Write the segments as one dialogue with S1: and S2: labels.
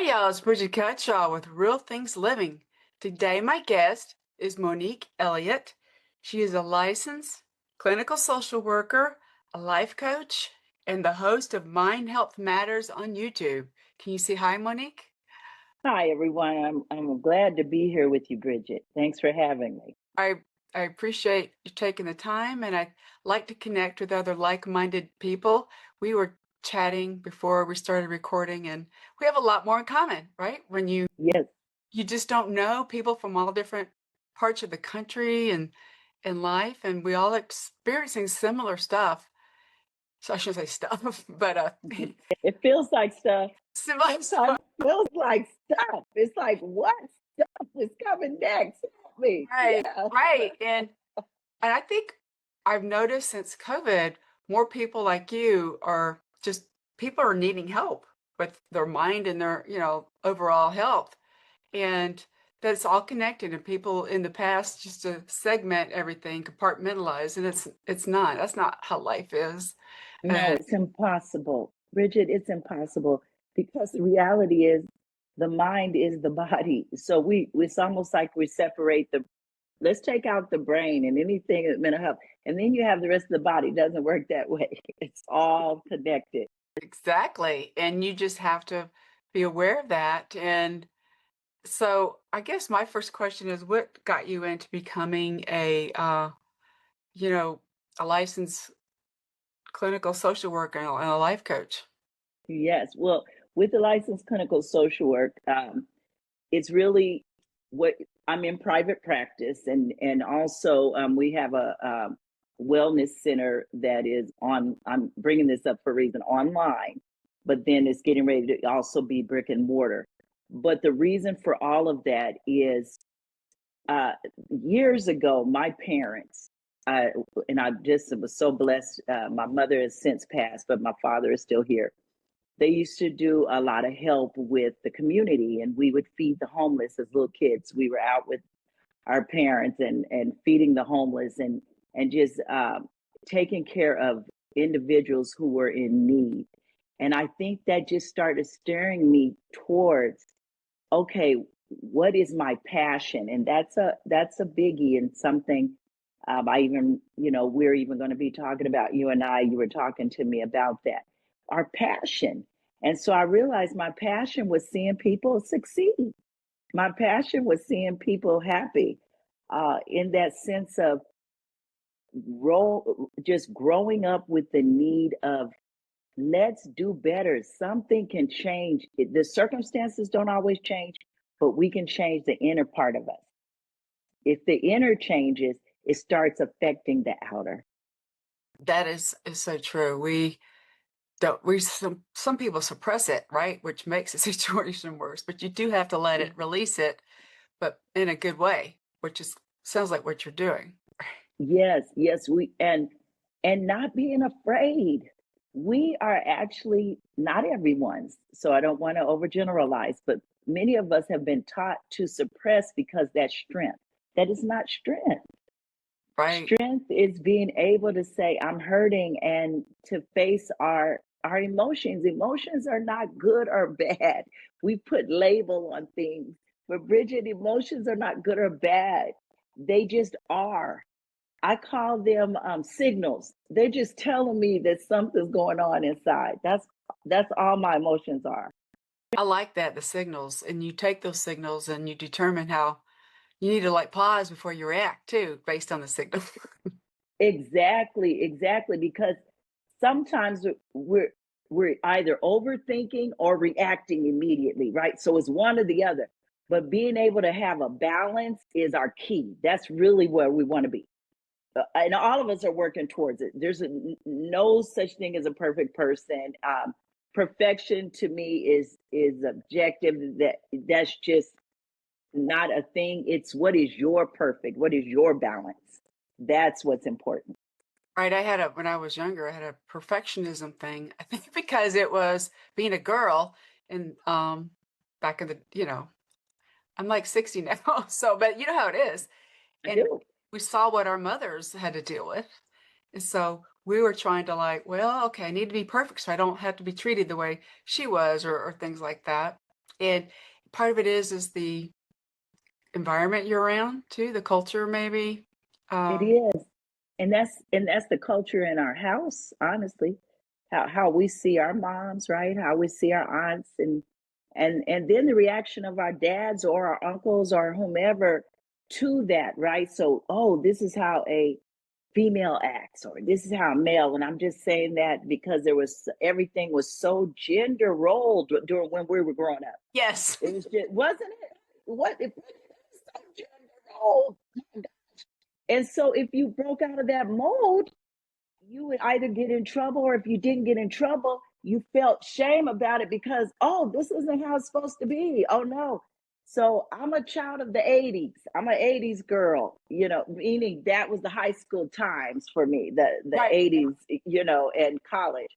S1: y'all. It's Bridget Cutshaw with Real Things Living. Today, my guest is Monique Elliott. She is a licensed clinical social worker, a life coach, and the host of Mind Health Matters on YouTube. Can you say hi, Monique?
S2: Hi, everyone. I'm glad to be here with you, Bridget. Thanks for having me.
S1: I I appreciate you taking the time, and I like to connect with other like-minded people. We were chatting before we started recording, and we have a lot more in common, right? When
S2: Yes,
S1: you just don't know people from all different parts of the country and in life, and we all experiencing similar stuff. So I shouldn't say stuff, but
S2: it feels like stuff.
S1: similar
S2: Sometimes
S1: stuff.
S2: it feels like stuff. It's like, what stuff is coming next? Help me.
S1: Right,
S2: Yeah.
S1: right. And I think I've noticed since COVID, more people like you are just people are needing help with their mind and their, overall health. And that's all connected. And people in the past just to segment everything, compartmentalize, and it's not. That's not how life is.
S2: No,
S1: And
S2: it's impossible. Bridget, it's impossible because the reality is the mind is the body. So it's almost like we separate let's take out the brain and anything that mental health, and then you have the rest of the body. It doesn't work that way. It's all connected.
S1: exactly. And you just have to be aware of that. And so I guess my first question is what got you into becoming you know, a licensed clinical social worker and a life coach?
S2: Yes. Well, with the licensed clinical social work, it's really what I'm in private practice, and also we have a wellness center that is on. I'm bringing this up for a reason online, but then it's getting ready to also be brick and mortar. But the reason for all of that is uh, years ago, my parents. Uh, and I just was so blessed. My mother has since passed, but my father is still here. They used to do a lot of help with the community, and we would feed the homeless as little kids. We were out with our parents and feeding the homeless and just taking care of individuals who were in need. And I think that just started steering me towards, okay, what is my passion? And that's a biggie, and something I even, we're even going to be talking about, you and I, you were talking to me about that, our passion. And so I realized my passion was seeing people succeed. My passion was seeing people happy, in that sense of just growing up with the need of let's do better. Something can change. The circumstances don't always change, but we can change the inner part of us. If the inner changes, it starts affecting the outer.
S1: That is so true. We don't we some people suppress it, right? Which makes the situation worse. But you do have to let it release it, but in a good way, which is sounds like what you're doing.
S2: Yes, yes, and not being afraid. We are actually not everyone's. So I don't want to overgeneralize, but many of us have been taught to suppress because that's strength. That is not strength.
S1: Right.
S2: Strength is being able to say I'm hurting and to face our emotions. Emotions are not good or bad. We put label on things. But Bridget, emotions are not good or bad. They just are. I call them signals. They're just telling me that something's going on inside. That's all my emotions are.
S1: I like that, the signals. And you take those signals and you determine how you need to like pause before you react too, based on the signal.
S2: Exactly, exactly. Because sometimes we're either overthinking or reacting immediately, right? So it's one or the other. But being able to have a balance is our key. That's really where we want to be. And all of us are working towards it. No such thing as a perfect person. Perfection to me is objective. That's just not a thing. It's what is your perfect? What is your balance? That's what's important.
S1: Right. When I was younger, I had a perfectionism thing. I think because it was being a girl and back in I'm like 60 now. So, but you know how it is.
S2: I
S1: And
S2: do.
S1: we saw what our mothers had to deal with. And so we were trying to like, well, okay, I need to be perfect so I don't have to be treated the way she was or things like that. And part of it is the environment you're around too, the culture maybe.
S2: It
S1: Um,
S2: is. And that's the culture in our house, honestly. How we see our moms, right? How we see our aunts, and then the reaction of our dads or our uncles or whomever to that, right? So, oh, this is how a female acts, or this is how a male. And I'm just saying that because there was everything was so gender rolled during when we were growing up.
S1: yes.
S2: It was just, wasn't it? What if it was so gender rolled? And so if you broke out of that mold, you would either get in trouble, or if you didn't get in trouble, you felt shame about it because, oh, this isn't how it's supposed to be. Oh no. So I'm a child of the 80s. I'm an 80s girl, meaning that was the high school times for me, the
S1: Right.
S2: 80s, and college.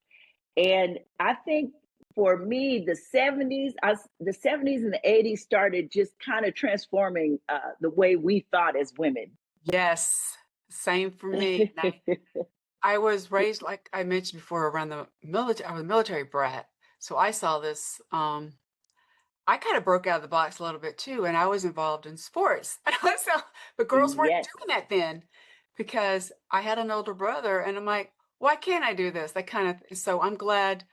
S2: And I think for me, the 70s and the 80s started just kind of transforming the way we thought as women.
S1: Yes. Same for me. And I was raised, like I mentioned before, around the military. I was a military brat. So I saw this. I kind of broke out of the box a little bit too, and I was involved in sports. So, but girls weren't
S2: Yes.
S1: doing that then because I had an older brother, and I'm like, why can't I do this? That kind of. So I'm glad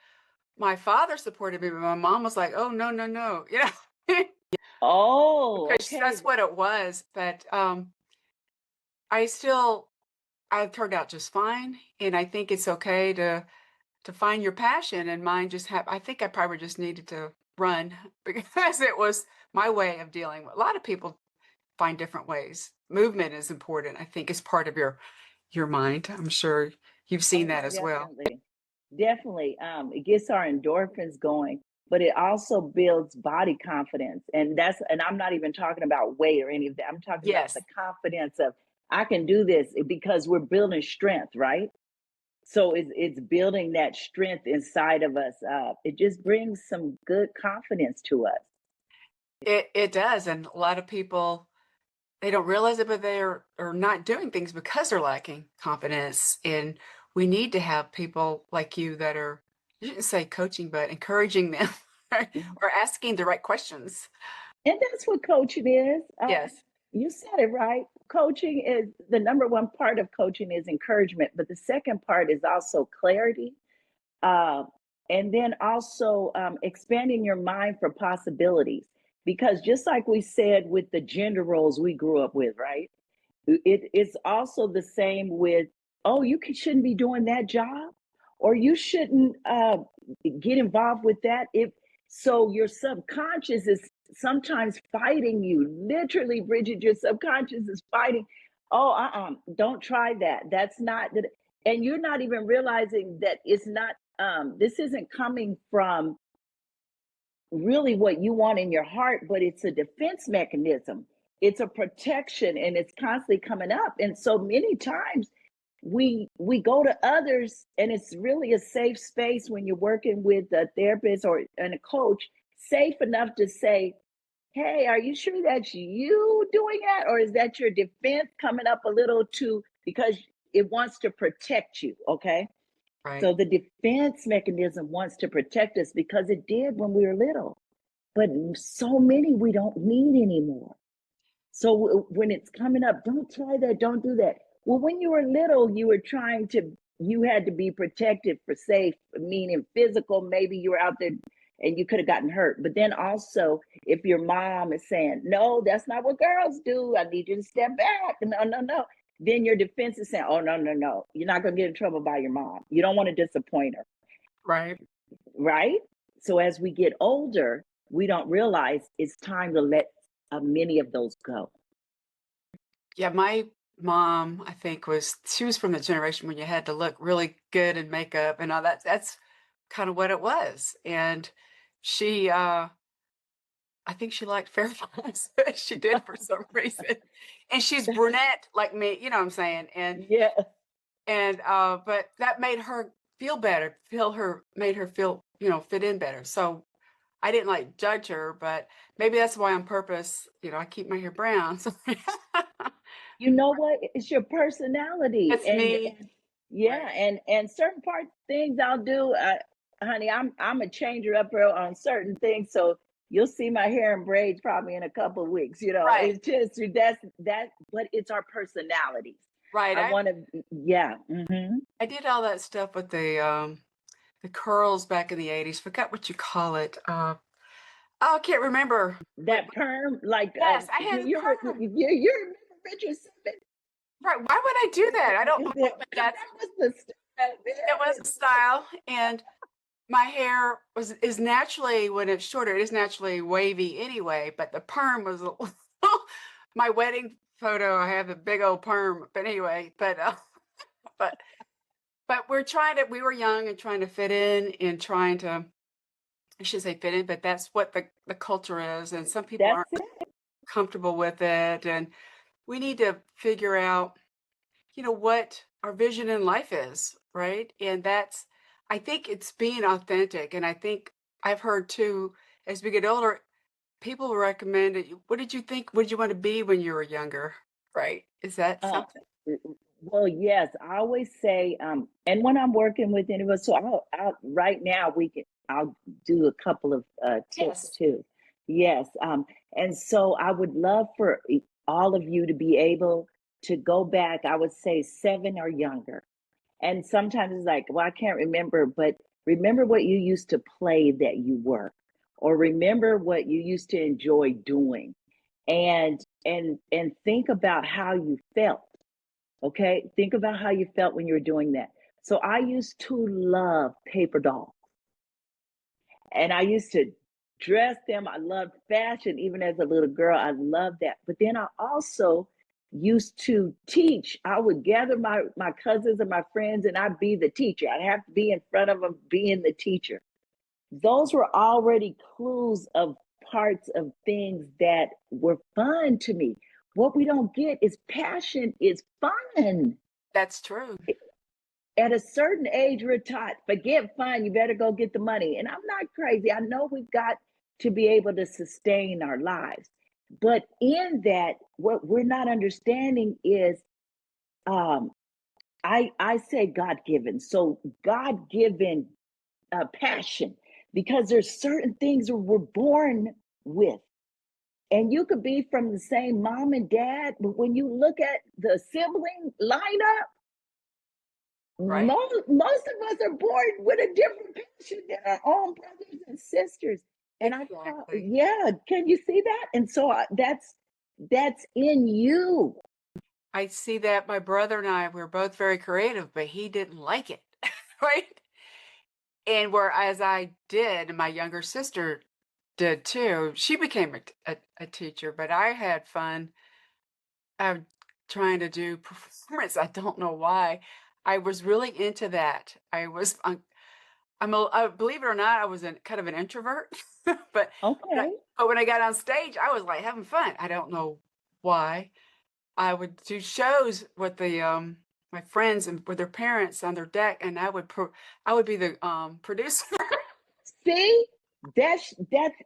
S1: my father supported me, but my mom was like, oh no, no, no,
S2: Oh,
S1: because
S2: okay.
S1: that's what it was. But I still, I turned out just fine, and I think it's okay to find your passion, and mine just have. I think I probably just needed to run because it was my way of dealing with. A lot of people find different ways. Movement is important. I think is part of your mind. I'm sure you've seen
S2: Oh,
S1: that as well.
S2: definitely. Definitely. It gets our endorphins going, but it also builds body confidence. And I'm not even talking about weight or any of that. I'm talking about the
S1: Yes.
S2: confidence of I can do this because we're building strength, right? So it's building that strength inside of us. It just brings some good confidence to us.
S1: It does, and a lot of people they don't realize it, but are not doing things because they're lacking confidence. And we need to have people like you that are, you shouldn't say coaching, but encouraging them or asking the right questions.
S2: And that's what coaching is.
S1: Yes.
S2: You said it right. Coaching is the number one part of coaching is encouragement, but the second part is also clarity. Uh, and then also expanding your mind for possibilities. Because just like we said with the gender roles we grew up with, right? It's also the same with, oh, shouldn't be doing that job, or you shouldn't get involved with that. If so, your subconscious is sometimes fighting you. Literally, Bridget, your subconscious is fighting. Oh, don't try that. That's not that. And you're not even realizing that it's not. This isn't coming from really what you want in your heart, but it's a defense mechanism. It's a protection, and it's constantly coming up. And so many times we go to others, and it's really a safe space when you're working with a therapist or and a coach, safe enough to say, hey, are you sure that's you doing that, or is that your defense coming up a little too because it wants to protect you? Okay.
S1: Right.
S2: So the defense mechanism wants to protect us because it did when we were little, but so many we don't need anymore. So when it's coming up, don't try that, don't do that. Well, when you were little, you had to be protected for safe, meaning physical. Maybe you were out there and you could have gotten hurt. But then also, if your mom is saying, no, that's not what girls do, I need you to step back. No, no, no. Then your defense is saying, oh, no, no, no. You're not going to get in trouble by your mom. You don't want to disappoint her,
S1: Right.
S2: right? So as we get older, we don't realize it's time to let many of those go.
S1: Yeah, my mom, I think, she was from the generation when you had to look really good in makeup and all that. That's kind of what it was. And she I think she liked fair lines. She did for some reason. And she's brunette like me, you know what I'm saying?
S2: Yeah.
S1: And but that made her feel better, made her feel, fit in better. So I didn't like judge her, but maybe that's why on purpose, I keep my hair brown. So
S2: You know what? It's your personality.
S1: that's
S2: And,
S1: me.
S2: and yeah,
S1: Right.
S2: and certain things I'll do, honey, I'm a changer upper on certain things. So You'll see my hair in braids probably in a couple of weeks.
S1: Right,
S2: It's just that, but it's our personalities.
S1: right.
S2: I want to, yeah.
S1: I did all that stuff with the curls back in the '80s. Forgot what you call it. Oh, I can't remember.
S2: That perm, like,
S1: Yes, I had a perm.
S2: you remember Richard Simmons?
S1: Right, why would I do that? I don't know, but
S2: Because
S1: that's
S2: that was the style
S1: it was
S2: then.
S1: a style, and my hair is naturally when it's shorter, it is naturally wavy anyway, but the perm was a my wedding photo, I have a big old perm, but anyway, but but we were young and trying to fit in and trying to I should say fit in, but that's what the culture is, and some people aren't
S2: That's it.
S1: comfortable with it, and we need to figure out, what our vision in life is, right? And that's I think it's being authentic, and I think I've heard too, as we get older, people recommend it. What did you think? What did you want to be when you were younger? Right? Is that
S2: Uh,
S1: something?
S2: well, yes, I always say, and when I'm working with anyone, so right now I'll do a couple of tips
S1: Yes.
S2: too. Yes, and so I would love for all of you to be able to go back. I would say 7 or younger, and sometimes it's like, well, I can't remember, but remember what you used to play that you were, or remember what you used to enjoy doing, and think about how you felt. Okay, think about how you felt when you were doing that. So I used to love paper dolls, and I used to dress them. I loved fashion even as a little girl. I loved that. But then I also used to teach. I would gather my cousins and my friends, and I'd be the teacher. I'd have to be in front of them, being the teacher. Those were already clues of parts of things that were fun to me. What we don't get is passion is fun.
S1: That's true.
S2: At a certain age, we're taught, forget fun, you better go get the money. And I'm not crazy. I know we've got to be able to sustain our lives. But in that, what we're not understanding is um, I say God given. So God given passion, because there's certain things we're born with. And you could be from the same mom and dad, but when you look at the sibling lineup,
S1: Right?
S2: most of us are born with a different passion than our own brothers and sisters. And I thought,
S1: Exactly.
S2: yeah, can you see that? And so that's in you.
S1: I see that my brother and I, we're both very creative, but he didn't like it. Right? And whereas I did, and my younger sister did too, she became a teacher, but I had fun trying to do performance. I don't know why. I was really into that. Believe it or not, I was kind of an introvert, but
S2: Okay.
S1: but when I got on stage, I was like having fun. I don't know why. I would do shows with my friends and with their parents on their deck, and I would be the producer.
S2: See, that's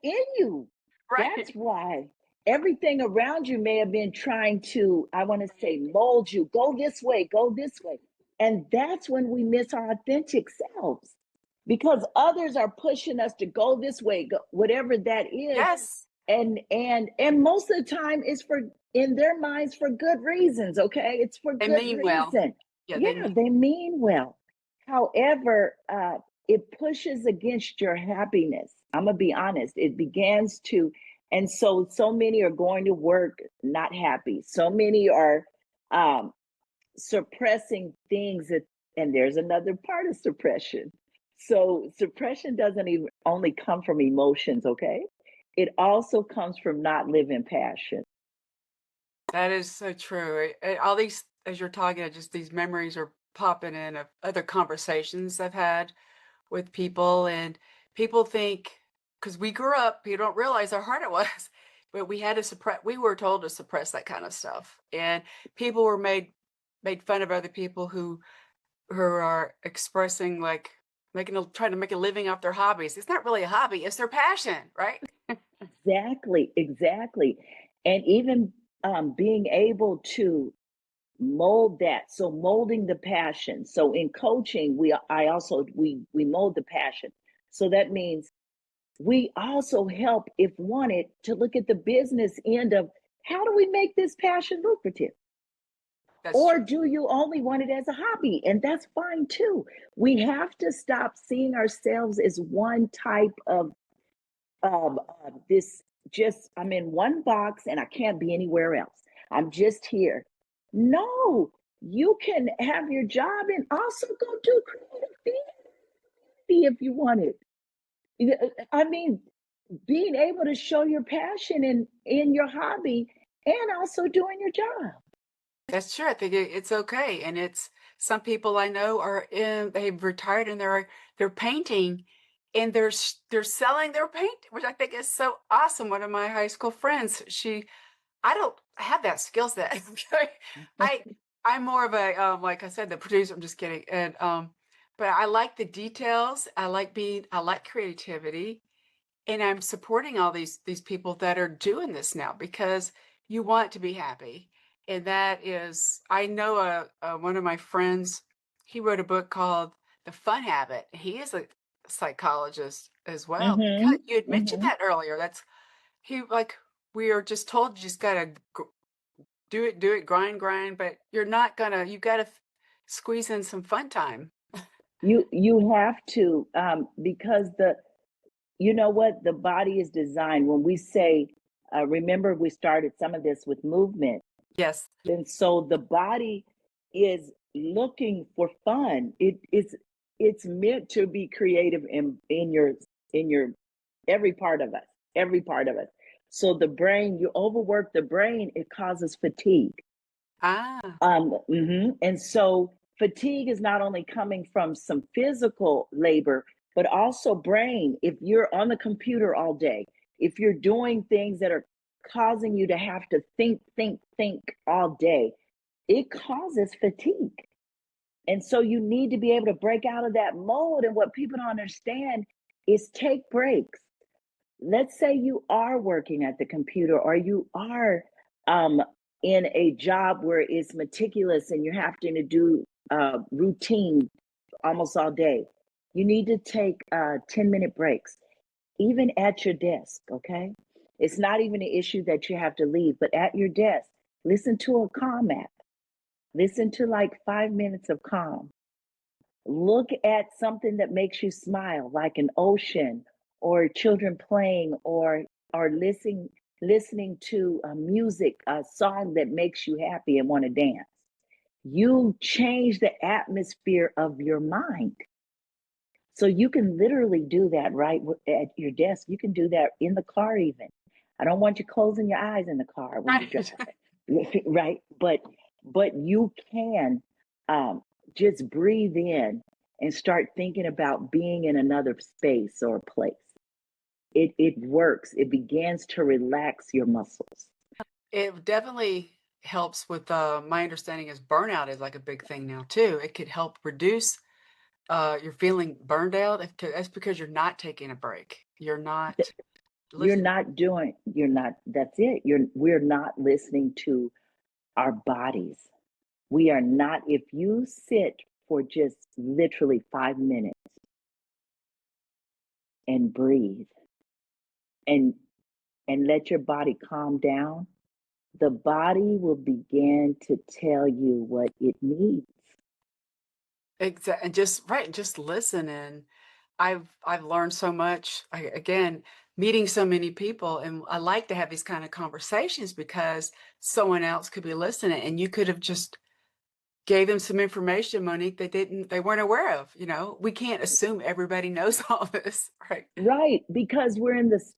S2: in you. That's
S1: Right.
S2: why everything around you may have been trying to, I want to say, mold you. Go this way, go this way. And that's when we miss our authentic selves, because others are pushing us to go this way, whatever that is.
S1: Yes.
S2: And most of the time it's for, in their minds, for good reasons. Okay, it's for
S1: They
S2: good
S1: mean well.
S2: reason.
S1: Yeah, they
S2: Yeah,
S1: mean
S2: they mean well. However, it pushes against your happiness. I'm gonna be honest. It begins to, and so many are going to work not happy. So many are um, suppressing things that, and there's another part of suppression. So suppression doesn't even only come from emotions. Okay, it also comes from not living passion.
S1: that is so true. All these, as you're talking, just these memories are popping in of other conversations I've had with people, and people think because we grew up, you don't realize how hard it was, but we had to suppress. We were told to suppress that kind of stuff, and people were made fun of other people who are expressing like trying to make a living off their hobbies. It's not really a hobby; it's their passion, right?
S2: Exactly, exactly. And even being able to mold that, so molding the passion. So in coaching, we I also we mold the passion. So that means we also help, if wanted, to look at the business end of how do we make this passion lucrative?
S1: That's
S2: Or
S1: true.
S2: do you only want it as a hobby? And that's fine too. We have to stop seeing ourselves as one type of this, just I'm in one box and I can't be anywhere else. I'm just here. No, you can have your job and also go do creative theater if you want it. I mean, being able to show your passion in your hobby and also doing your job.
S1: That's true. I think it's okay, and it's some people I know are in. They've retired and they're painting, and they're selling their paint, which I think is so awesome. One of my high school friends, I don't have that skill set. Okay, I I'm more of a like I said, the producer. I'm just kidding, and but I like the details. I like creativity, and I'm supporting all these people that are doing this now because you want to be happy. And that is I know one of my friends, he wrote a book called The Fun Habit. He is a psychologist as well. Because
S2: Mhm.
S1: you had mentioned
S2: Mhm.
S1: that earlier. That's he like we are just told you just gotta do it, grind, but you're not gonna you gotta squeeze in some fun time.
S2: You have to because the you know what, the body is designed when we say remember we started some of this with movement.
S1: Yes.
S2: And so the body is looking for fun. It's meant to be creative in your every part of us, every part of us. So the brain, you overwork the brain, it causes fatigue.
S1: Ah,
S2: And so fatigue is not only coming from some physical labor, but also brain. If you're on the computer all day, if you're doing things that are causing you to have to think all day, it causes fatigue. And so you need to be able to break out of that mode. And what people don't understand is take breaks. Let's say you are working at the computer or you are um, in a job where it's meticulous and you're having to do routine almost all day. You need to take 10-minute breaks, even at your desk, okay? It's not even an issue that you have to leave, but at your desk, listen to a calm app. Listen to like 5 minutes of calm. Look at something that makes you smile, like an ocean or children playing or listening to music, a song that makes you happy and want to dance. You change the atmosphere of your mind. So you can literally do that right at your desk. You can do that in the car even. I don't want you closing your eyes in the car when you're
S1: right.
S2: driving, right? But you can um, just breathe in and start thinking about being in another space or place. It works. It begins to relax your muscles.
S1: It definitely helps with, my understanding is burnout is like a big thing now too. It could help reduce, you're feeling burned out. That's because you're not taking a break. You're not listening.
S2: You're not, that's it. We're not listening to our bodies. We are not, if you sit for just literally 5 minutes and breathe and let your body calm down, the body will begin to tell you what it needs.
S1: And just right, just listen. And I've learned so much. Again, meeting so many people, and I like to have these kind of conversations because someone else could be listening, and you could have just gave them some information, Monique, they weren't aware of. We can't assume everybody knows all this, right?
S2: Right, because we're in this.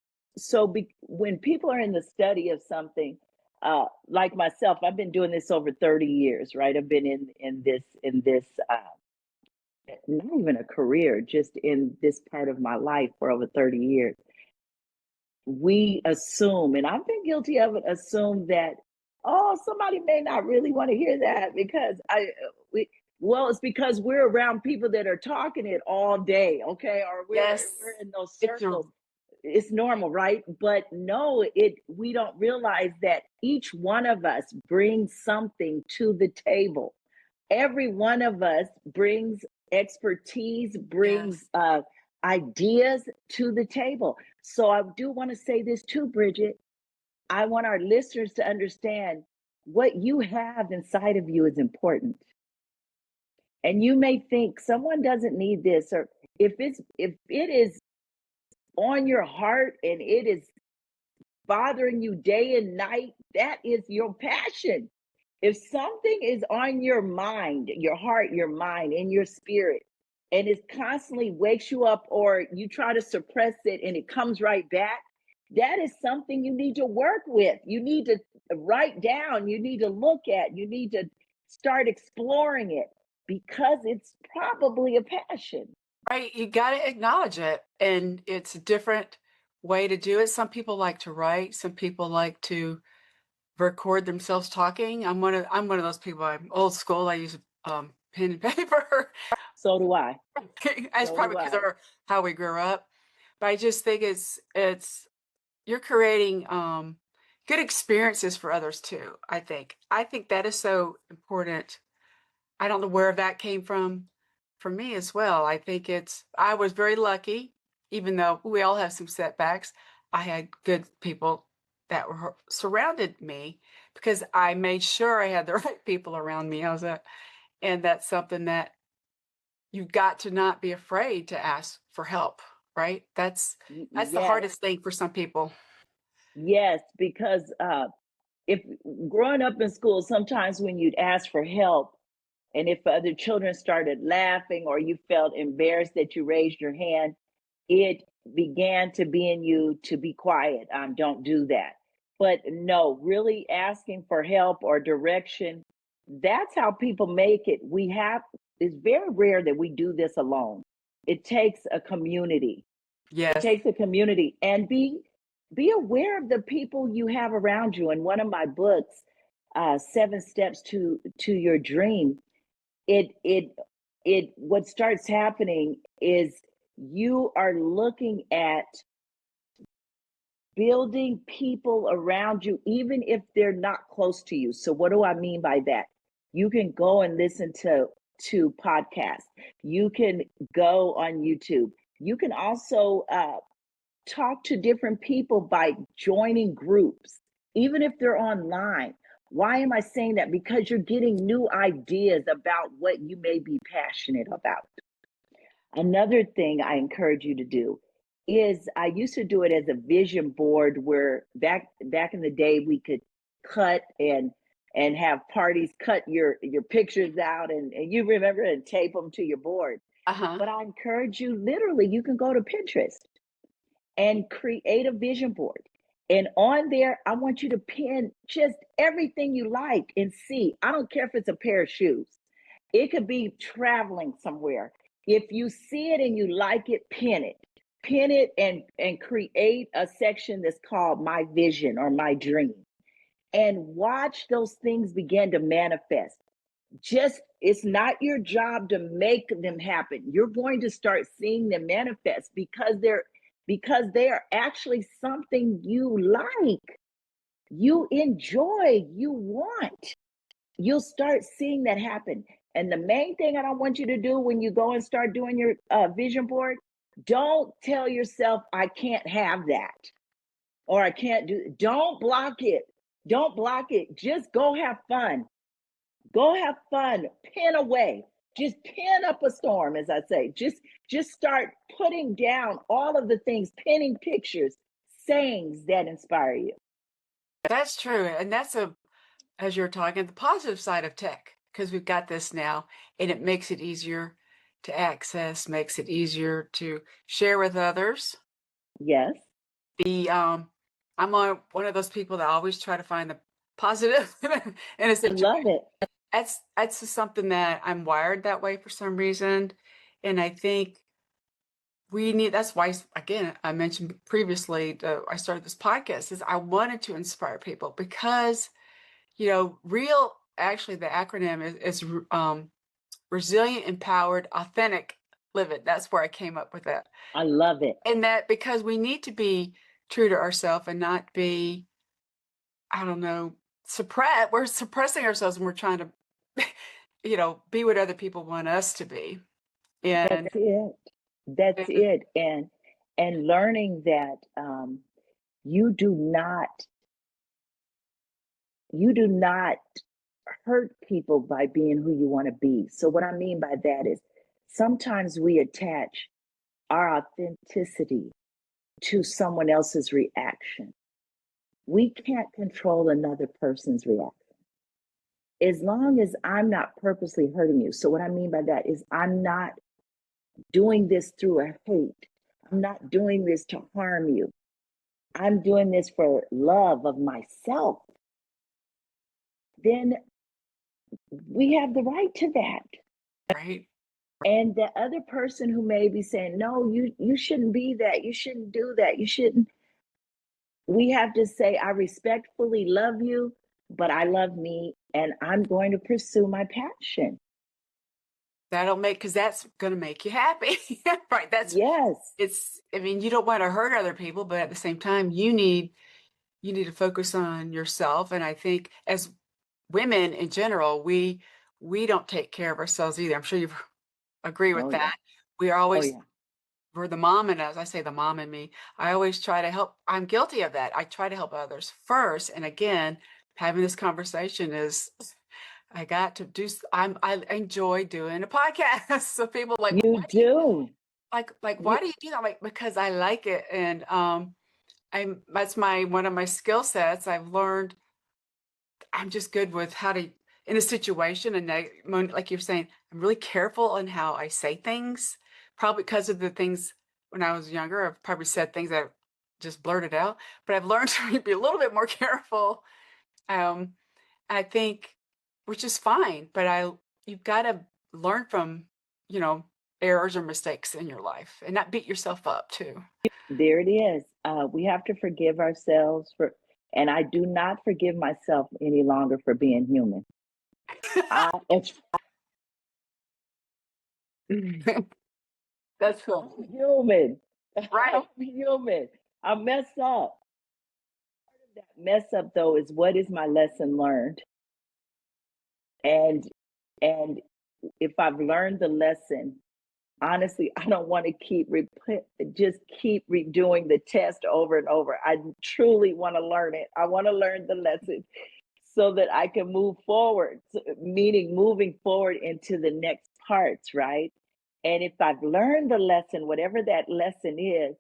S2: When people are in the study of something, like myself, I've been doing this over 30 years, right? I've been in this not even a career, just in this part of my life for over 30 years. We assume, and I've been guilty of it, assume that, oh, somebody may not really want to hear that because well, it's because we're around people that are talking it all day, okay? Or
S1: Yes,
S2: we're in those
S1: it's
S2: circles. It's normal, right? But no, we don't realize that each one of us brings something to the table. Every one of us brings expertise, brings
S1: yes,
S2: ideas to the table. So I do want to say this too, Bridget. I want our listeners to understand what you have inside of you is important. And you may think someone doesn't need this, or if it is on your heart and it is bothering you day and night, that is your passion. If something is on your mind, your heart, your mind, and your spirit, and it constantly wakes you up, or you try to suppress it and it comes right back, that is something you need to work with. You need to write down, you need to look at, you need to start exploring it because it's probably a passion.
S1: Right, you gotta acknowledge it, and it's a different way to do it. Some people like to write, some people like to record themselves talking. I'm one of those people. I'm old school. I use, pen and paper.
S2: So do I.
S1: It's
S2: So do
S1: probably because
S2: I.
S1: of how we grew up, but I just think it's you're creating, good experiences for others too, I think. I think that is so important. I don't know where that came from for me as well. I think I was very lucky, even though we all have some setbacks. I had good people that were surrounded me because I made sure I had the right people around me. How's that? And that's something that you got to not be afraid to ask for help, right? That's the
S2: Yes,
S1: hardest thing for some people.
S2: yes, because if growing up in school, sometimes when you'd ask for help, and if other children started laughing or you felt embarrassed that you raised your hand, it began to be in you to be quiet. Don't do that. But no, really asking for help or direction, that's how people make it. It's very rare that we do this alone. It takes a community. It
S1: Yes.
S2: takes a community, and be aware of the people you have around you. In one of my books, 7 Steps to Your Dream, it what starts happening is you are looking at building people around you even if they're not close to you. So what do I mean by that? You can go and listen to podcasts. You can go on YouTube. You can also talk to different people by joining groups, even if they're online. Why am I saying that? Because you're getting new ideas about what you may be passionate about. Another thing I encourage you to do is I used to do it as a vision board where back in the day we could cut and have parties cut your pictures out and you remember and tape them to your board.
S1: Uh-huh.
S2: But I encourage you literally you can go to Pinterest and create a vision board. And on there, I want you to pin just everything you like and see. I don't care if it's a pair of shoes, it could be traveling somewhere. If you see it and you like it, pin it. Pin it and create a section that's called My Vision or My Dream. And watch those things begin to manifest. Just it's not your job to make them happen. You're going to start seeing them manifest because they are actually something you like, you enjoy, you want. You'll start seeing that happen. And the main thing I don't want you to do when you go and start doing your vision board, don't tell yourself I can't have that or I can't do. Don't block it. Don't block it. Just go have fun. Go have fun. Pin away. Just pin up a storm, as I say. Just start putting down all of the things, pinning pictures, sayings that inspire you.
S1: That's true. And that's as you're talking, the positive side of tech, because we've got this now and it makes it easier to access, makes it easier to share with others.
S2: Yes,
S1: The I'm one of those people that always try to find the positive in a
S2: I love
S1: situation.
S2: it.
S1: That's just something that I'm wired that way for some reason. And I think we need that's why again I mentioned previously I started this podcast is I wanted to inspire people because real actually the acronym is resilient, empowered, authentic living. That's where I came up with that.
S2: I love it.
S1: And that because we need to be true to ourselves and not be, I don't know, we're suppressing ourselves and we're trying to, be what other people want us to be. And
S2: That's it. That's
S1: And
S2: it. And learning that you do not you do not hurt people by being who you want to be. So what I mean by that is sometimes we attach our authenticity to someone else's reaction. We can't control another person's reaction. As long as I'm not purposely hurting you. So what I mean by that is I'm not doing this through a hate. I'm not doing this to harm you. I'm doing this for love of myself. Then we have the right to that.
S1: right.
S2: And the other person who may be saying, no, you shouldn't be that, you shouldn't do that, you shouldn't, we have to say, I respectfully love you, but I love me and I'm going to pursue my passion.
S1: That'll make because that's gonna make you happy. Right, that's
S2: Yes.
S1: I mean, you don't wanna hurt other people, but at the same time, you need to focus on yourself, and I think as women in general, we don't take care of ourselves either. I'm sure you agree with
S2: Oh yeah.
S1: that. We are
S2: Oh
S1: always
S2: yeah.
S1: we're the mom in us. I say the mom in me. I always try to help. I'm guilty of that. I try to help others first, and again, having this conversation is I got to do I enjoy doing a podcast. So people are like, "Well,
S2: You
S1: why do you
S2: do.
S1: why
S2: You,
S1: do you do that?" I'm like, "Because I like it." And I'm that's my one of my skill sets. I've learned I'm just good with how to in a situation and like you're saying, I'm really careful on how I say things. Probably because of the things when I was younger, I've probably said things that just blurted out. But I've learned to be a little bit more careful. Um, I think, which is fine, but you've got to learn from, you know, errors or mistakes in your life and not beat yourself up too.
S2: there it is. We have to forgive ourselves for, and I do not forgive myself any longer for being human. It's
S1: That's
S2: I'm
S1: cool.
S2: human. I'm
S1: Right.
S2: human. I mess up. That mess up though is what is my lesson learned? And and if I've learned the lesson, honestly, I don't want to just keep redoing the test over and over. I truly want to learn it. I want to learn the lesson so that I can move forward, meaning moving forward into the next parts, right? And if I've learned the lesson, whatever that lesson is,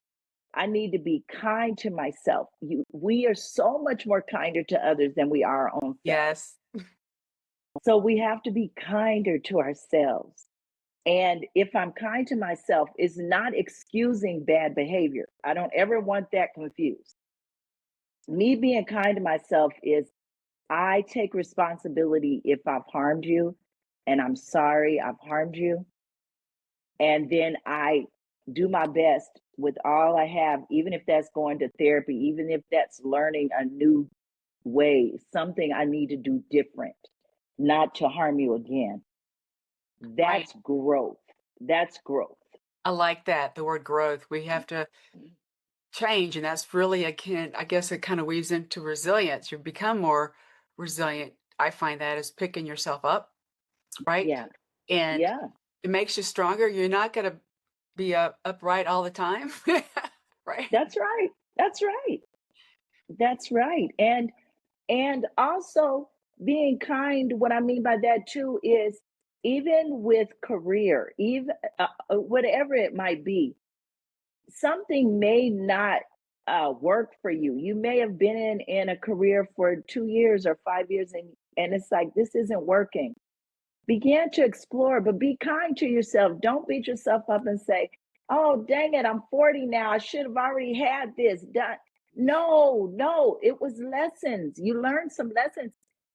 S2: I need to be kind to myself. We are so much more kinder to others than we are our own selves.
S1: Yes.
S2: So we have to be kinder to ourselves. And if I'm kind to myself, it's not excusing bad behavior. I don't ever want that confused. Me being kind to myself is I take responsibility if I've harmed you, and I'm sorry I've harmed you. And then I do my best with all I have, even if that's going to therapy, even if that's learning a new way, something I need to do different, not to harm you again.
S1: Right.
S2: That's growth. That's growth.
S1: I like that, the word growth. We have to change, and that's really again, I guess it kind of weaves into resilience. You become more resilient. I find that as picking yourself up, right?
S2: Yeah.
S1: And
S2: Yeah.
S1: it makes you stronger. You're not going to be upright all the time, right?
S2: That's right. That's right. That's right. And also being kind, what I mean by that too is even with career, even whatever it might be, something may not work for you. You may have been in a career for 2 years or 5 years, and it's like this isn't working. Begin to explore, but be kind to yourself. Don't beat yourself up and say, oh, dang it, I'm 40 now. I should have already had this done. No, no, it was lessons. You learned some lessons.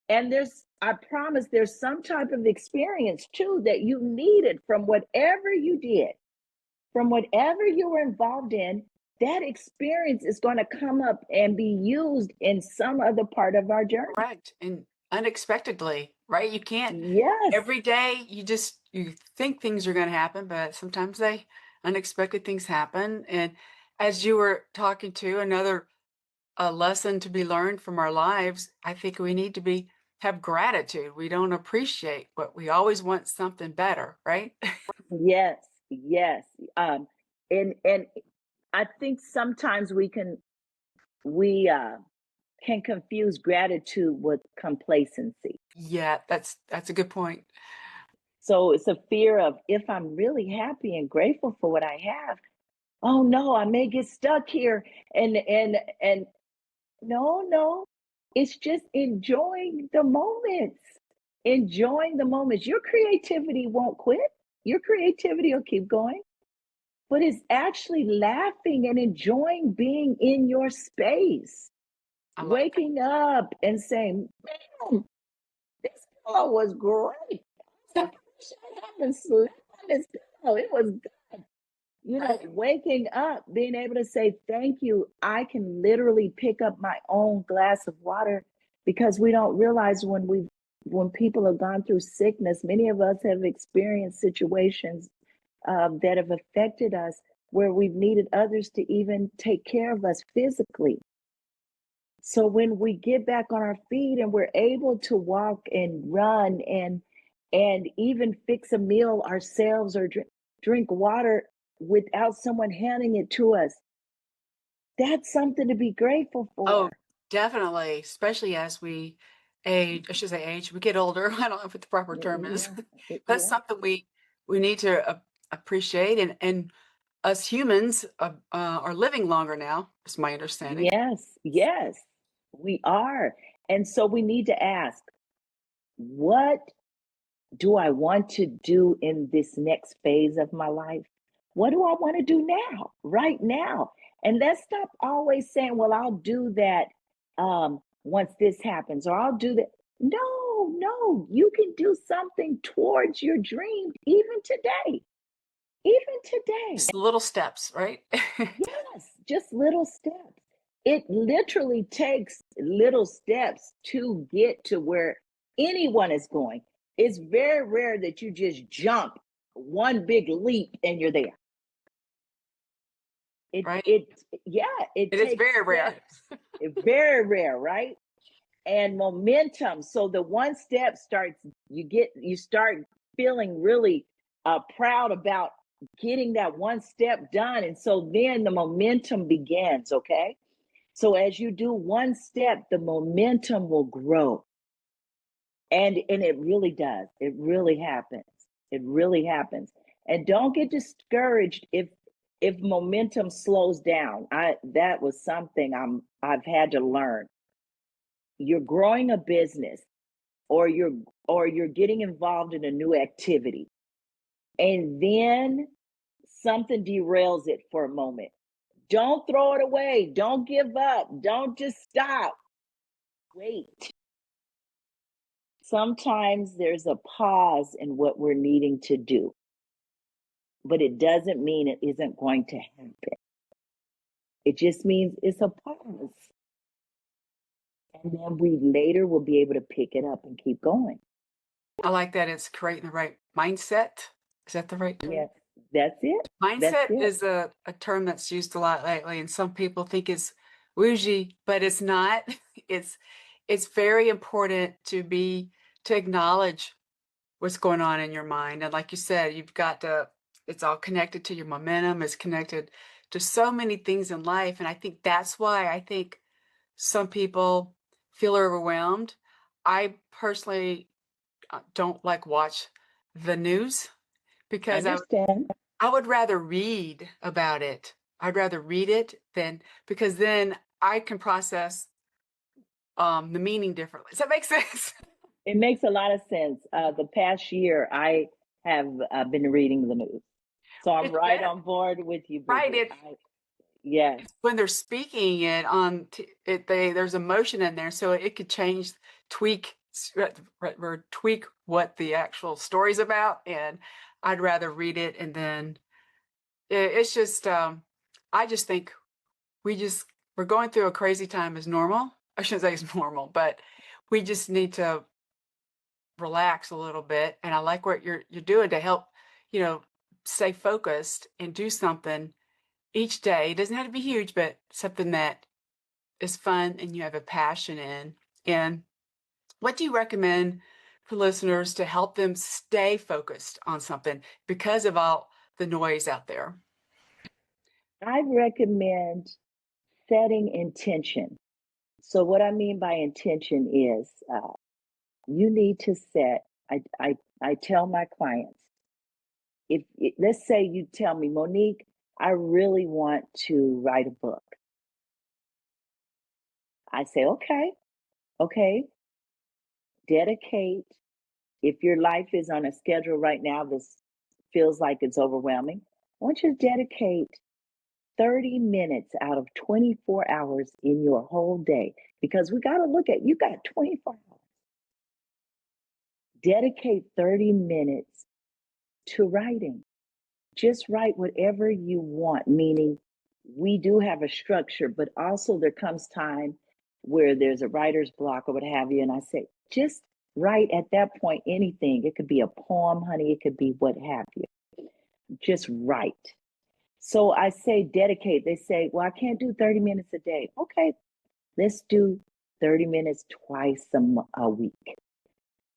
S2: And I promise, there's some type of experience too that you needed from whatever you did, from whatever you were involved in. That experience is going to come up and be used in some other part of our journey.
S1: Correct. And unexpectedly, right? You can't
S2: Yes,
S1: every day you think things are going to happen, but sometimes they unexpected things happen. And as you were talking to another a lesson to be learned from our lives, I think we need to be have gratitude. We don't appreciate what we always want something better, right?
S2: yes, yes. And I think sometimes we can confuse gratitude with complacency.
S1: Yeah, that's a good point.
S2: So it's a fear of, if I'm really happy and grateful for what I have, oh no, I may get stuck here. And no, no, it's just enjoying the moments. Enjoying the moments. Your creativity won't quit. Your creativity will keep going, but it's actually laughing and enjoying being in your space,
S1: I like that.
S2: waking up and saying, man, this pillow was great. I wish I hadn't slept on this pillow. It was good.
S1: Right.
S2: Waking up, being able to say thank you. I can literally pick up my own glass of water, because we don't realize when people have gone through sickness, many of us have experienced situations that have affected us, where we've needed others to even take care of us physically. So when we get back on our feet and we're able to walk and run and even fix a meal ourselves, or drink water without someone handing it to us, that's something to be grateful
S1: Oh,
S2: for.
S1: definitely, especially as we age, I should say age, we get older. I don't know what the proper term is.
S2: Yeah,
S1: That's
S2: yeah.
S1: something we need to appreciate, and us humans are living longer now, is my understanding.
S2: Yes, yes, we are. And so we need to ask, what do I want to do in this next phase of my life? What do I want to do now, right now? And let's stop always saying, well, I'll do that once this happens, or I'll do that. No, no, you can do something towards your dream even today. Even today.
S1: Just little steps, right?
S2: Yes, just little steps. It literally takes little steps to get to where anyone is going. It's very rare that you just jump one big leap and you're there. It
S1: Right?
S2: it yeah, it
S1: It is
S2: takes
S1: very rare.
S2: steps. Very rare, right? And momentum. So the one step starts, you start feeling really proud about getting that one step done. And so then the momentum begins, okay? So as you do one step, the momentum will grow. And it really does. It really happens. It really happens. And don't get discouraged if momentum slows down. I That was something I've had to learn. You're growing a business, or you're getting involved in a new activity, and then something derails it for a moment. Don't throw it away. Don't give up. Don't just stop. Wait. Sometimes there's a pause in what we're needing to do, but it doesn't mean it isn't going to happen. It just means it's a pause. And then we later will be able to pick it up and keep going.
S1: I like that it's creating the right mindset. Is that the right term?
S2: Yes, that's it. That's
S1: Mindset
S2: it.
S1: is a term that's used a lot lately, and some people think it's wougie, but it's not. It's it's very important to acknowledge what's going on in your mind. And like you said, you've got to, it's all connected to your momentum, it's connected to so many things in life. And I think that's why I think some people feel overwhelmed. I personally don't like watch the news
S2: I
S1: because
S2: understand.
S1: I would rather read about it. I'd rather read it than, because then I can process the meaning differently. Does that make sense?
S2: It makes a lot of sense. The past year, I have been reading the news, so I'm
S1: It's
S2: right
S1: better,
S2: on board with you,
S1: right?
S2: Bridget. Yes,
S1: It's when they're speaking it on it, there's emotion in there, so it could change, tweak, or tweak what the actual story's about. And I'd rather read it, and then it's just, I just think we just we're going through a crazy time as normal. I shouldn't say it's normal, but we just need to relax a little bit. And I like what you're doing to help, you know, stay focused and do something each day. It doesn't have to be huge, but something that is fun and you have a passion in. And what do you recommend for listeners to help them stay focused on something because of all the noise out there?
S2: I recommend setting intention. So what I mean by intention is you need to set. I tell my clients, let's say you tell me, Monique, I really want to write a book. I say, okay, dedicate. If your life is on a schedule right now, this feels like it's overwhelming. I want you to dedicate 30 minutes out of 24 hours in your whole day because we got to look at you got 24 hours. Dedicate 30 minutes to writing. Just write whatever you want, meaning we do have a structure, but also there comes time where there's a writer's block or what have you. And I say, just write at that point anything. It could be a poem, honey, it could be what have you. Just write. So I say dedicate. They say, well, I can't do 30 minutes a day. Okay, let's do 30 minutes twice a week.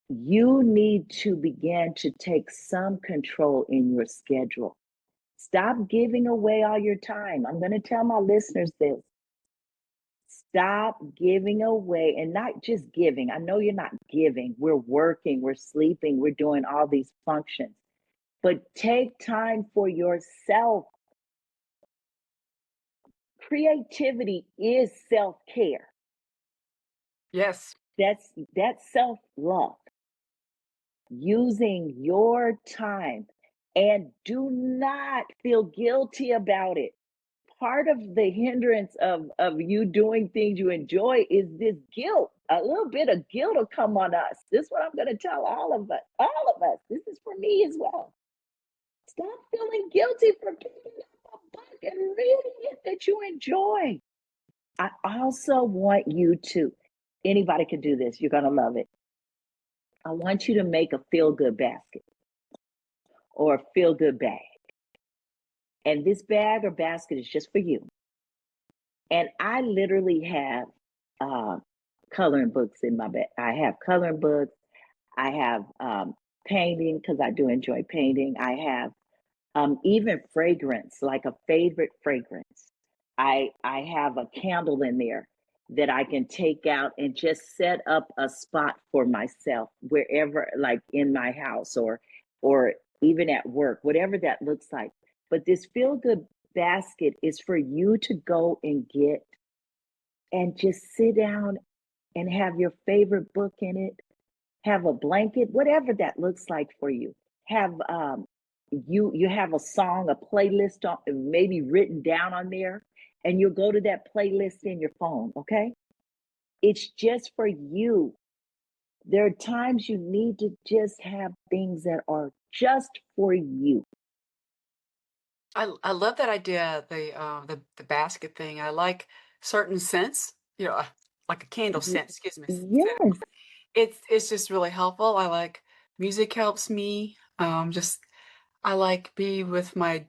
S2: You need to begin to take some control in your schedule. Stop giving away all your time. I'm going to tell my listeners this. Stop giving away and not just giving. I know you're not giving. We're working, we're sleeping, we're doing all these functions. But take time for yourself. Creativity is self-care.
S1: Yes.
S2: That's self-love. Using your time, and do not feel guilty about it. Part of the hindrance of you doing things you enjoy is this guilt. A little bit of guilt will come on us. This is what I'm going to tell all of us. All of us. This is for me as well. Stop feeling guilty for picking up a book and reading it that you enjoy. I also want you to, anybody can do this. You're going to love it. I want you to make a feel-good basket or a feel-good bag. And this bag or basket is just for you. And I literally have coloring books in my bag. I have coloring books. I have painting because I do enjoy painting. I have even fragrance, like a favorite fragrance. I have a candle in there that I can take out and just set up a spot for myself wherever, like in my house or even at work, whatever that looks like. But this feel good basket is for you to go and get and just sit down and have your favorite book in it, have a blanket, whatever that looks like for you. Have you have a song, a playlist maybe written down on there, and you'll go to that playlist in your phone, okay? It's just for you. There are times you need to just have things that are just for you.
S1: I love that idea, the basket thing. I like certain scents, like a candle
S2: Y-
S1: scent, excuse me.
S2: Yes.
S1: It's just really helpful. I like music helps me. Just I like be with my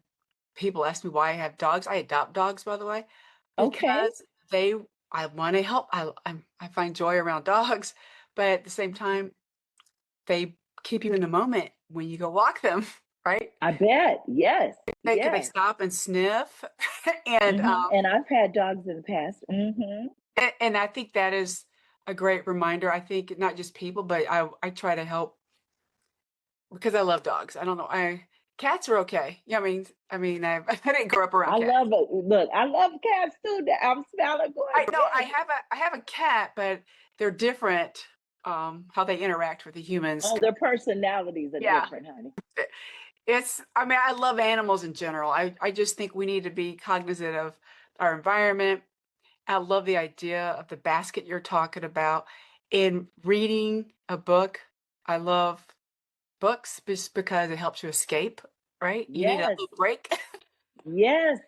S1: people ask me why I have dogs. I adopt dogs, by the way,
S2: Okay.
S1: because they I want to help. I find joy around dogs, but at the same time, they keep you in the moment when you go walk them, right?
S2: I bet. Yes.
S1: They
S2: Yes.
S1: stop and sniff, and
S2: And I've had dogs in the past.
S1: and I think that is a great reminder. I think not just people, but I try to help because I love dogs. I don't know. I cats are okay. Yeah, I didn't grow up around
S2: I
S1: cats.
S2: love it. Look, I love cats too. I'm smelling
S1: I
S2: good.
S1: know
S2: Yes.
S1: I have a cat, but they're different. How they interact with the humans.
S2: Oh, their personalities are
S1: Yeah,
S2: different, honey.
S1: I love animals in general. I just think we need to be cognizant of our environment. I love the idea of the basket you're talking about. In reading a book, I love books just because it helps you escape, right? You need a
S2: Yes.
S1: little break.
S2: Yes.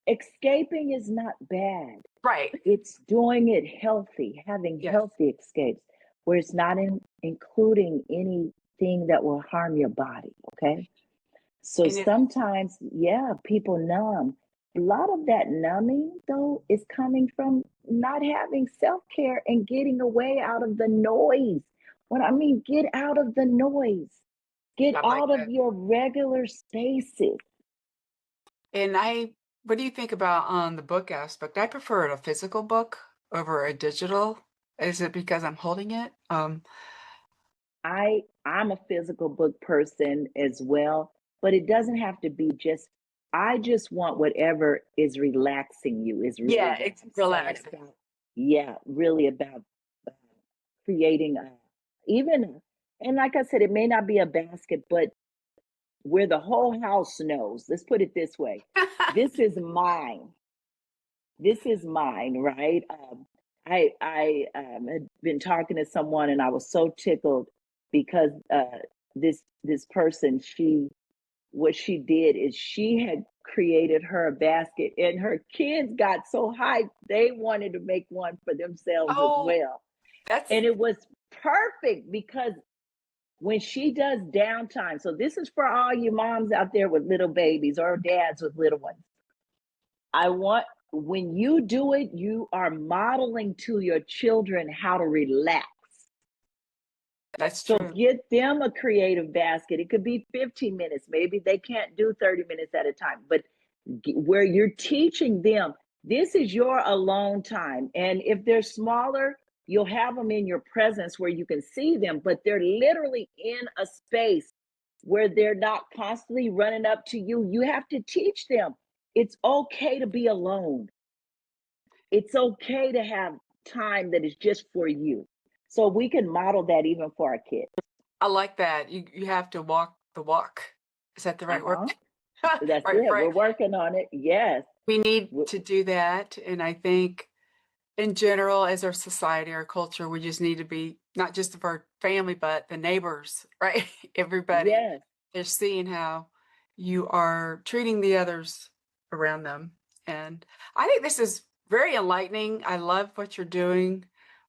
S2: Escaping is not bad.
S1: Right.
S2: It's doing it healthy, having
S1: Yes.
S2: healthy escapes where it's not including anything that will harm your body. Okay. So
S1: And it's
S2: sometimes, yeah, people numb. A lot of that numbing, though, is coming from not having self care and getting away out of the noise. What I mean, get out of the noise, get
S1: I like
S2: out of
S1: that.
S2: your regular spaces.
S1: And What do you think about on the book aspect? I prefer a physical book over a digital. Is it because I'm holding it?
S2: I'm a physical book person as well, but it doesn't have to be just. I just want whatever is relaxing you is really
S1: Yeah,
S2: what
S1: it's
S2: I'm saying
S1: relaxing.
S2: about. Yeah, really about uh, creating a even, and like I said, it may not be a basket, but where the whole house knows. Let's put it this way: this is mine. This is mine, right? I had been talking to someone, and I was so tickled because this person, she what she did is she had created her a basket, and her kids got so hyped they wanted to make one for themselves as
S1: Oh,
S2: well,
S1: that's
S2: and it was perfect because when she does downtime. So this is for all you moms out there with little babies or dads with little ones. I want when you do it, you are modeling to your children how to relax.
S1: that's
S2: So
S1: true.
S2: get them a creative basket. It could be 15 minutes. Maybe they can't do 30 minutes at a time, but where you're teaching them, this is your alone time. And if they're smaller, you'll have them in your presence where you can see them, but they're literally in a space where they're not constantly running up to you. You have to teach them it's okay to be alone. It's okay to have time that is just for you. So we can model that even for our kids.
S1: I like that. You have to walk the walk. Is that the right word?
S2: Uh-huh. That's
S1: Right,
S2: it.
S1: right.
S2: We're working on it. Yes.
S1: We need
S2: W-
S1: to do that, and I think in general, as our society, our culture, we just need to be not just of our family, but the neighbors, right? Everybody
S2: Yes.
S1: is seeing how you are treating the others around them. And I think this is very enlightening. I love what you're doing,
S2: Thank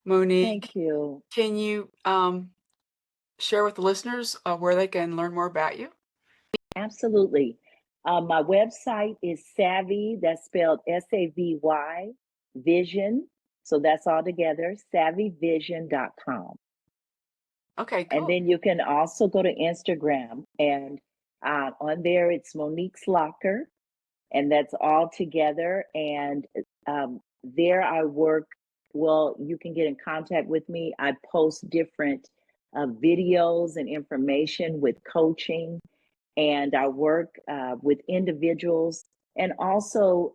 S1: Monique.
S2: you.
S1: Can you share with the listeners where they can learn more about you?
S2: Absolutely. My website is Savvy, that's spelled SAVY, Vision. So that's all together, savvyvision.com.
S1: Okay,
S2: And
S1: cool.
S2: then you can also go to Instagram, and on there it's Monique's Locker, and that's all together. And there I work. Well, you can get in contact with me. I post different videos and information with coaching, and I work with individuals, and also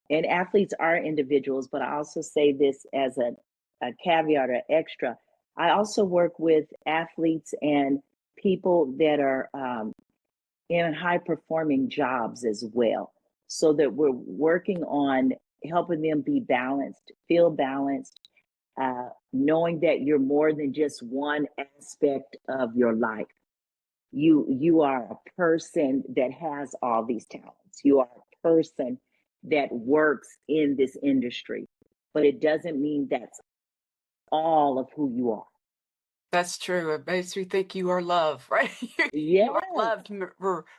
S2: and athletes are individuals, but I also say this as a caveat or extra. I also work with athletes and people that are in high performing jobs as well, so that we're working on helping them be balanced, feel balanced, knowing that you're more than just one aspect of your life. You are a person that has all these talents. You are a person that works in this industry, but it doesn't mean that's all of who you are.
S1: That's true. It makes me think you are loved, right? You are
S2: Yes,
S1: loved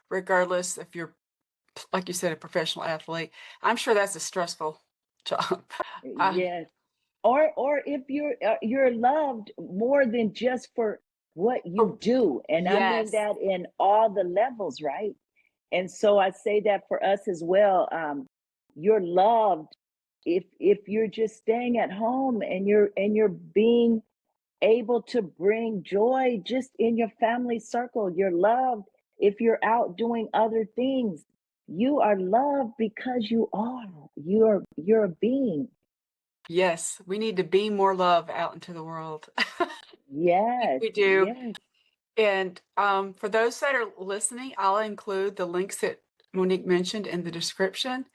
S1: regardless if you're, like you said, a professional athlete. I'm sure that's a stressful job. Uh,
S2: yes. Or if you're loved more than just for what you
S1: oh,
S2: do, and I mean
S1: yes,
S2: that in all the levels, right? And so I say that for us as well. You're loved if you're just staying at home, and you're being able to bring joy just in your family circle. You're loved if you're out doing other things. You are loved because you are. You're a being.
S1: yes. We need to be more love out into the world. I think
S2: Yes,
S1: we do.
S2: yes.
S1: And for those that are listening, I'll include the links that Monique mentioned in the description.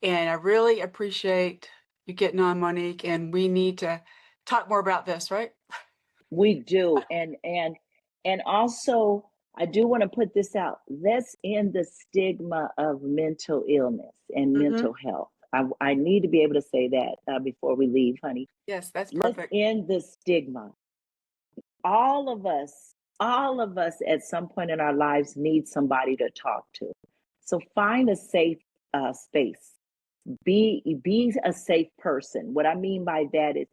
S1: And I really appreciate you getting on, Monique. And we need to talk more about this, right?
S2: We do. And also I do want to put this out. Let's end the stigma of mental illness and
S1: Hmm.
S2: mental health. I need to be able to say that before we leave, honey.
S1: Yes, that's
S2: Let's
S1: perfect.
S2: end the stigma. All of us at some point in our lives need somebody to talk to. So find a safe space. Be a safe person. What I mean by that is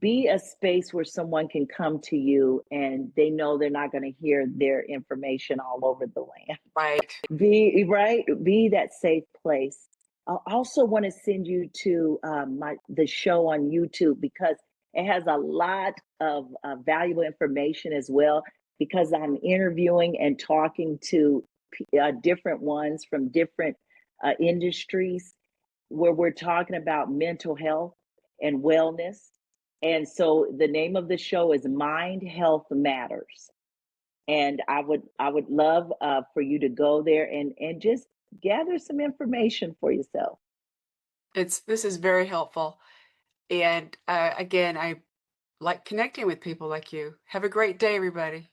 S2: be a space where someone can come to you and they know they're not going to hear their information all over the land.
S1: Right.
S2: Be right, be that safe place. I also want to send you to the show on YouTube because it has a lot of valuable information as well. Because I'm interviewing and talking to different ones from different industries where we're talking about mental health and wellness. And so the name of the show is Mind Health Matters. And I would love for you to go there and just gather some information for yourself.
S1: This is very helpful. And again, I like connecting with people like you. Have a great day, everybody.